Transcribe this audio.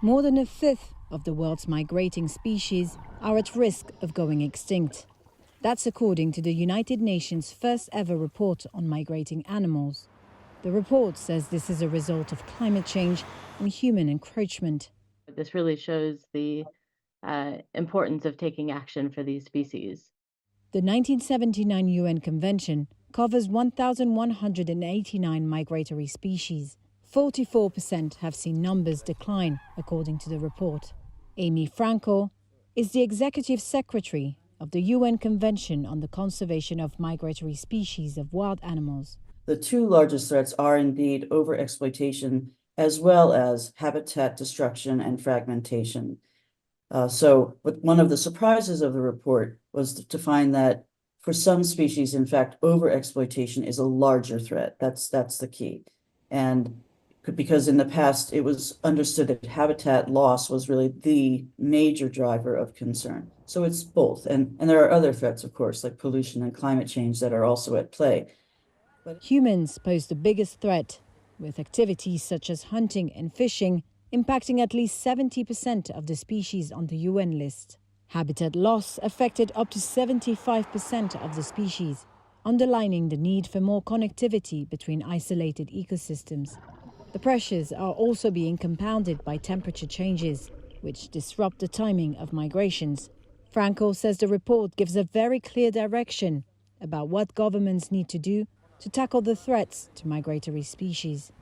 More than a fifth of the world's migrating species are at risk of going extinct. That's according to the United Nations' first ever report on migrating animals. The report says this is a result of climate change and human encroachment. This really shows the importance of taking action for these species. The 1979 UN Convention covers 1,189 migratory species. 44% have seen numbers decline, according to the report. Amy Franco is the executive secretary of the UN Convention on the Conservation of Migratory Species of Wild Animals. The two largest threats are indeed overexploitation as well as habitat destruction and fragmentation. One of the surprises of the report was to find that for some species, in fact, overexploitation is a larger threat. That's the key. And because in the past, it was understood that habitat loss was really the major driver of concern. So it's both. And there are other threats, of course, like pollution and climate change that are also at play. But humans pose the biggest threat, with activities such as hunting and fishing impacting at least 70% of the species on the UN list. Habitat loss affected up to 75% of the species, underlining the need for more connectivity between isolated ecosystems. The pressures are also being compounded by temperature changes, which disrupt the timing of migrations. Franco says the report gives a very clear direction about what governments need to do to tackle the threats to migratory species.